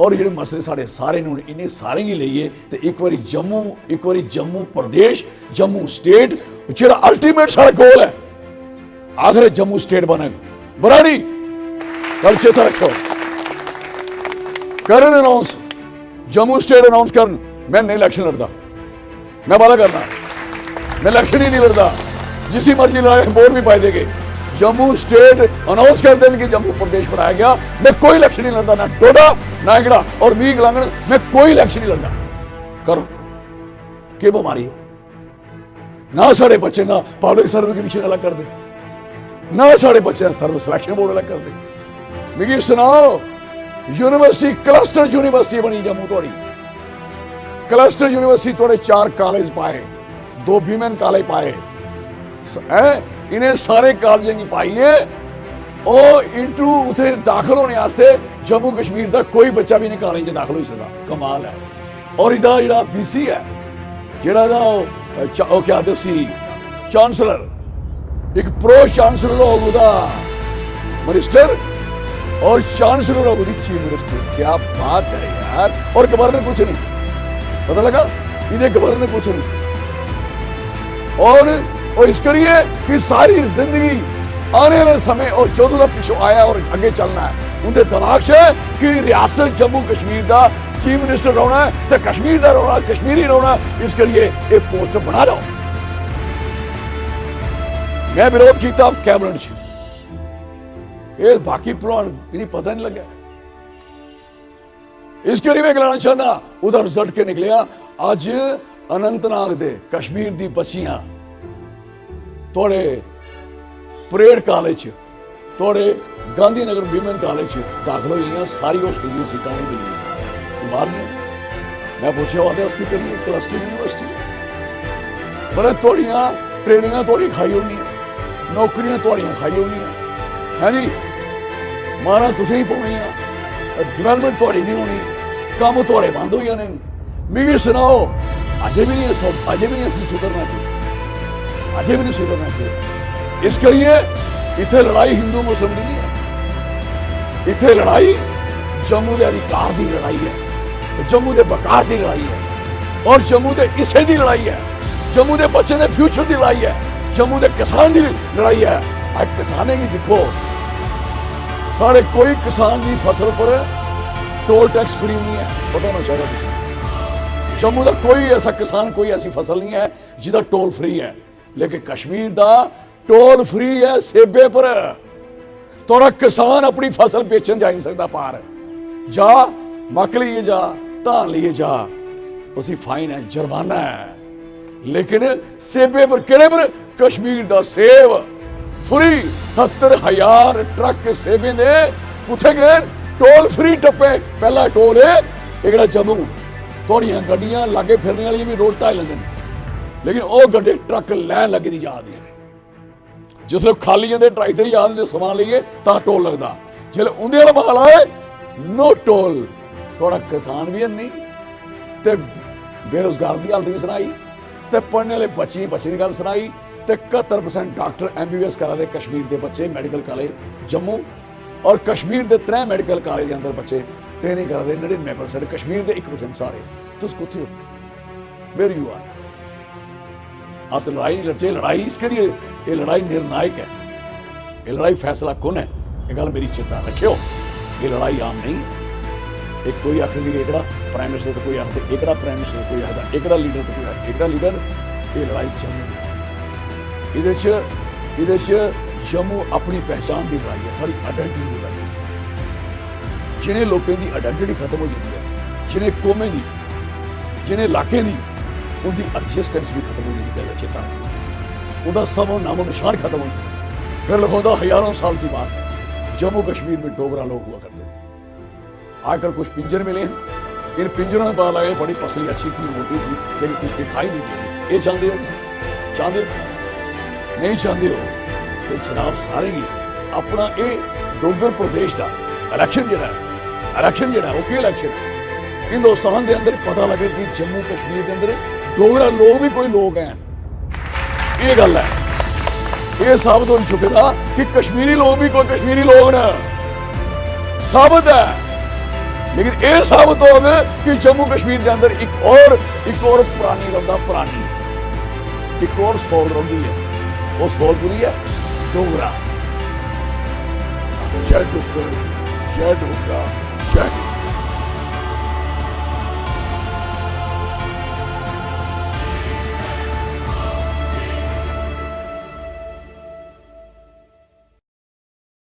और ਜਿਹੜੇ ਮਸਲੇ ਸਾਡੇ ਸਾਰੇ ਨੂੰ ਇਹਨੇ ਸਾਰੇ ਹੀ ਲਈਏ ਤੇ ਇੱਕ ਵਾਰੀ ਜੰਮੂ ਪ੍ਰਦੇਸ਼ ਜੰਮੂ ਸਟੇਟ ਜਿਹੜਾ ਅਲਟੀਮੇਟ ਸਾਡਾ ਗੋਲ ਹੈ ਆਖਰ ਜੰਮੂ ਸਟੇਟ ਬਣੇਗਾ ਬਰਾੜੀ ਕੱਲ ਚੇਤਾ ਰੱਖੋ ਕਰਨ ਅਨਾਉਂਸ जम्मू स्टेट अनाउंस कर मैं नहीं इलेक्शन लड़ता मैं वादा करना मैं इलेक्शन ही नहीं लड़ता जिसी मर्जी लड़ाई वोट भी पाए देंगे जम्मू स्टेट अनाउंस कर देंगे कि जम्मू प्रदेश बनाया गया मैं कोई इलेक्शन नहीं लड़ता ना टोडा ना एगड़ा और मीग लांगण मैं कोई इलेक्शन नहीं लड़ता करो क्या बीमारी है ना साढ़े बच्चे ना पब्लिक सर्विस कमीशन अलग कर दे ना साढ़े बच्चे सर्विस सिलेक्शन बोर्ड अलग कर दे मिगी सुनाओ यूनिवर्सिटी क्लस्टर यूनिवर्सिटी बनी जम्मू थोड़ी क्लस्टर यूनिवर्सिटी थोड़े 4 कॉलेज पाए 2 वीमेन कॉलेज पाए इन्हें सारे कॉलेजें की पाई है और इंटू उसे दाखिल होने वास्ते जम्मू कश्मीर का कोई बच्चा भी नहीं कॉलेज दाखिल हो सकता कमाल है और इदा जो BC है जो क्या दसी चांसलर एक प्रो चांसलर होगा मिनिस्टर और chancellor of the chief minister क्या बात है यार और गवर्नर कुछ नहीं पता लगा इन्हें गवर्नर कुछ नहीं और इस करिए कि सारी जिंदगी आने वाले समय और जो पिछू आया और आगे चलना है उनके तलाश है कि रियासत जम्मू कश्मीर का चीफ मिनिस्टर रहना है तो कश्मीर का रहना कश्मीरी रहना इसके लिए एक पोस्ट बना लो मैं विरोध किया कैबिनेट ये बाकी प्लान इन्हें पता नहीं लगा इसके लिए मैं कहना चाहता उधर रिजल्ट के निकलिया अज अनंतनाग दे कश्मीर दी बच्चियां थोड़े परेड कॉलेज थोड़े गांधीनगर वीमेन कॉलेज दाखिल हुई सारी हॉस्टल दी सीटां नहीं मिली बाहर मैं पूछा वादे उसकी करिए क्लस्टर यूनिवर्सिटी बड़े थोड़ियां ट्रेनिंग थोड़ी खाई होनी नौकरियां थोड़ियां खाई होनी है जी मारा तुसें ही पानी डिवेलपमेंट थोड़ी नहीं होनी काम थोड़े बंद हो जाने मिगी सुनाओ अजे भी नहीं असीं सुधरना चाहिए अजे भी नहीं सुधरना चाहिए इस करिए इत्थे लड़ाई हिंदू मुस्लिम की नहीं है इत्थे लड़ाई जम्मू के अधिकार की लड़ाई है जम्मू के बकार की लड़ाई है और जम्मू के हिस्से की लड़ाई है जम्मू के बच्चे के फ्यूचर की लड़ाई है जम्मू के किसान की लड़ाई है आज किसाने की देखो सारे कोई किसान की फसल पर टोल टैक्स फ्री नहीं है पता होना चाहिए जम्मू का कोई ऐसा किसान कोई ऐसी फसल नहीं है जिसका टोल फ्री है लेकिन कश्मीर का टोल फ्री है सेबे पर थोड़ा किसान अपनी फसल बेचन जा नहीं सकता पार जा मक लिए जा धान लिए जा उसी फाइन है जुर्माना है लेकिन सेबे पर केड़े पर कश्मीर का सेब फ्री 70,000 ट्रक सेबे ने उठे गए टोल फ्री टप्पे पहला टोल है एक जम्मू थोड़ियां गड्डियां लागे फिरने वाली भी रोड ढाई लेंगे लेकिन वो गड्डे ट्रक लैन लगी दी जा दी जिसले खाली आते ट्राई ते आते समान लीए तो टोल लगता जिसले उंदे वाला माल आए नो टोल थोड़ा किसान भी है नहीं ते बेरोजगार की हालत भी सुनाई ते पढ़ने वाले बच्चे की गल सुनाई ते 71% डॉक्टर MBBS करा दे कश्मीर के बच्चे मैडिकल कॉलेज जम्मू और कश्मीर के 3 मैडिकल कॉलेज के अंदर बच्चे ट्रेनिंग करा दे 99% कश्मीर के 1% सारे तुस कुत्थे हो वेयर यू आर अस लड़ाई लड़चे लड़ाई इसके लिए ये लड़ाई निर्णायक है ये लड़ाई फैसला कौन है ये गल मेरी चिंता रखियो ये लड़ाई आम नहीं एक कोई आखेगी एकड़ा प्राइम मिनिस्टर तो कोई आखते एकड़ा प्राइम मिनिस्टर कोई आखता एकड़ा लीडर तो कोई एकड़ा लीडर ये लड़ाई जम्मू इहदे च जम्मू अपनी पहचान की लड़ाई है सारी आइडेंटिटी की लड़ाई है जिन्हें लोगों की आइडेंटिटी खत्म हो जाती है जिन्हें कौमें की जिन्हें इलाके की उनकी एग्जिस्टेंस भी खत्म हो जाती है चेता उनका सब नामो निशान खत्म हो जाता फिर लिखा हजारों साल की बात है जम्मू कश्मीर में डोगरा लोग हुआ करते थे आजकल कुछ पिंजर मिले हैं इन पिंजरों में पता लगे बड़ी पसली अच्छी थी मोटी थी लेकिन कुछ दिखाई नहीं दी ये चाहते हो चाहते नहीं चाहते हो तो जनाब सारे ही अपना ये डोगर प्रदेश का इलेक्शन जोड़ा वो इलेक्शन हिंदुस्तान के अंदर पता लगे कि जम्मू कश्मीर के अंदर डोगरा लोग भी कोई लोग हैं ये गल है ये साबित हो चुका कि कश्मीरी लोग भी कोई कश्मीरी लोग न साबित है लेकिन ये साबित हो गए कि जम्मू कश्मीर के अंदर एक और पुरानी रंदा पुरानी एक और सोल रही है, वो सोल पूरी है डोगरा। जय डुग्गर, जय डोगरा।